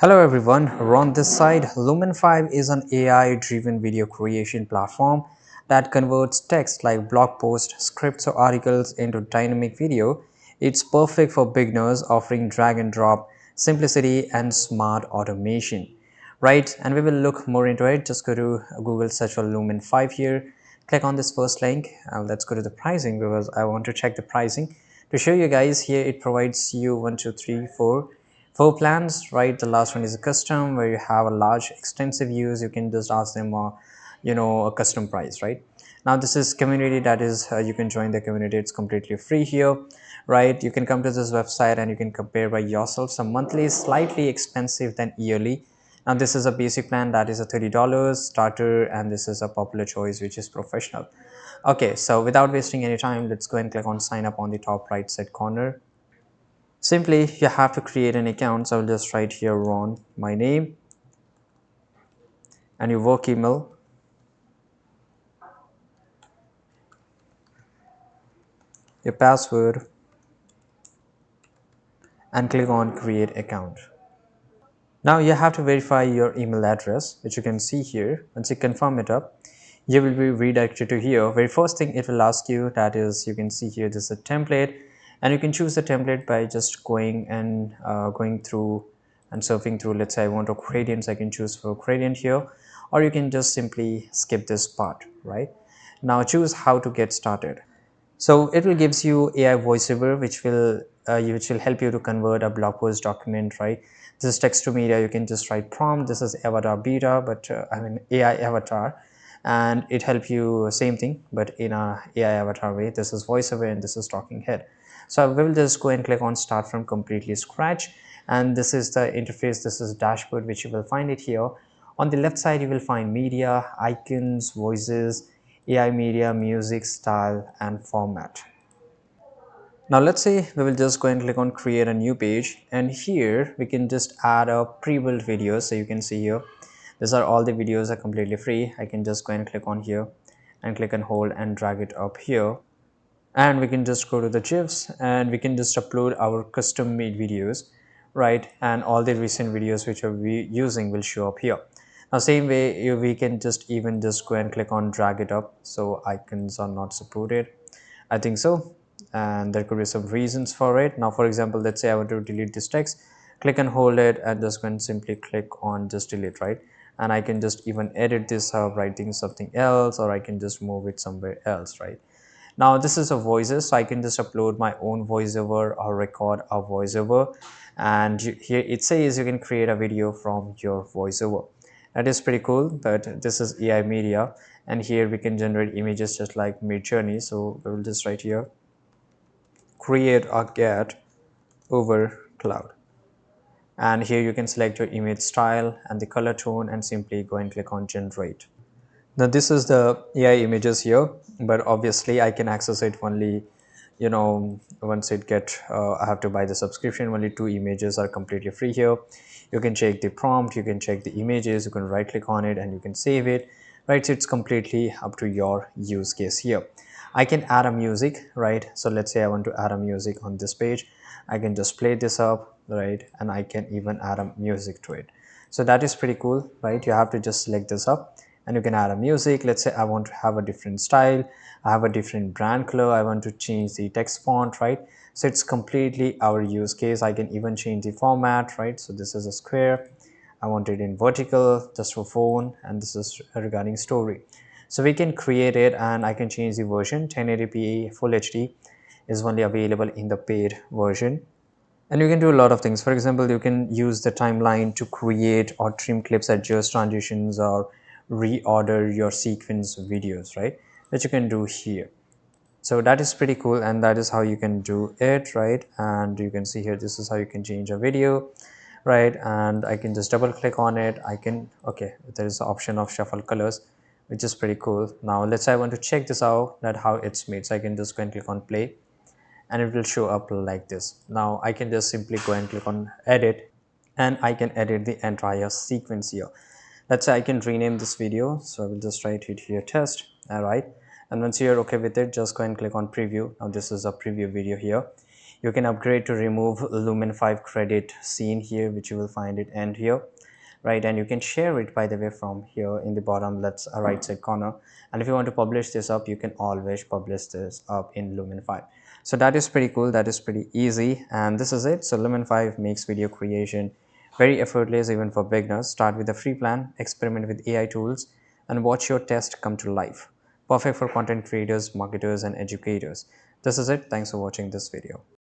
Hello everyone, Ron this side. Lumen5 is an AI-driven video creation platform that converts text like blog posts, scripts or articles into dynamic video. It's perfect for beginners, offering drag and drop, simplicity and smart automation. Right, and we will look more into it. Just go to Google search for Lumen5 here. Click on this first link. Let's go to the pricing because I want to check the pricing. To show you guys here, it provides you 4 plans, right? The last one is a custom where you have a large extensive use. You can just ask them a custom price, right? Now this is community, that is you can join the community. It's completely free here, right? You can come to this website and you can compare by yourself. Some monthly is slightly expensive than yearly. Now this is a basic plan, that is a $30 starter, and this is a popular choice which is professional. Okay, so without wasting any time, let's go and click on sign up on the top right side corner. Simply, you have to create an account. So I'll just write here Ron, my name, and your work email, your password, and click on create account. Now you have to verify your email address, which you can see here. Once you confirm it up, you will be redirected to here. Very first thing it will ask you, that is, you can see here this is a template, and you can choose the template by just going through and surfing through. Let's say I want a gradient, so I can choose for gradient here, or you can just simply skip this part. Right now, choose how to get started. So it will gives you AI voiceover, which will help you to convert a blog post document, right? This is text to media. You can just write prompt. This is avatar beta, but I mean AI avatar, and it help you same thing, but in a AI avatar way. This is voiceover and this is talking head. So we will just go and click on start from completely scratch, and this is the interface. This is dashboard, which you will find it here. On the left side, you will find media, icons, voices, AI media, music, style, and format. Now let's say we will just go and click on create a new page, and here we can just add a pre-built video. So you can see here, these are all the videos are completely free. I can just go and click on here and click and hold and drag it up here, and we can just go to the GIFs and we can just upload our custom made videos, right? And all the recent videos which are we using will show up here. Now same way we can just even just go and click on drag it up. So icons are not supported, I think so, and there could be some reasons for it. Now for example, let's say I want to delete this text, click and hold it and just go and simply click on just delete, right? And I can just even edit this writing something else, or I can just move it somewhere else, right? Now this is a voices, so I can just upload my own voiceover or record a voiceover, and here it says you can create a video from your voiceover. That is pretty cool. But this is AI media, and here we can generate images just like Mid Journey. So we will just write here create a get over cloud, and here you can select your image style and the color tone and simply go and click on generate. Now this is the AI images here, but obviously I can access it only, once it get, I have to buy the subscription. Only 2 images are completely free here. You can check the prompt, you can check the images, you can right click on it and you can save it, right? So it's completely up to your use case here. I can add a music, right? So let's say I want to add a music on this page. I can just play this up, right? And I can even add a music to it. So that is pretty cool, right? You have to just select this up and you can add a music. Let's say I want to have a different style, I have a different brand color, I want to change the text font, right? So it's completely our use case. I can even change the format, right? So this is a square, I want it in vertical just for phone, and this is regarding story. So we can create it, and I can change the version. 1080p full HD is only available in the paid version, and you can do a lot of things. For example, you can use the timeline to create or trim clips, adjust transitions, or reorder your sequence videos, right? Which you can do here. So that is pretty cool, and that is how you can do it, right? And you can see here, this is how you can change a video, right? And I can just double click on it. I can, okay, there is the option of shuffle colors, which is pretty cool. Now let's say I want to check this out, that how it's made. So I can just go and click on play, and it will show up like this. Now I can just simply go and click on edit, and I can edit the entire sequence here. Let's say I can rename this video, so I will just write it here test. All right, and once you're okay with it, just go and click on preview. Now this is a preview video here. You can upgrade to remove Lumen 5 credit scene here, which you will find it end here, right? And you can share it, by the way, from here in the bottom left right side corner. And if you want to publish this up, you can always publish this up in Lumen 5. So that is pretty cool, that is pretty easy, and this is it. So Lumen 5 makes video creation very effortless even for beginners. Start with a free plan, experiment with AI tools, and watch your test come to life. Perfect for content creators, marketers, and educators. This is it. Thanks for watching this video.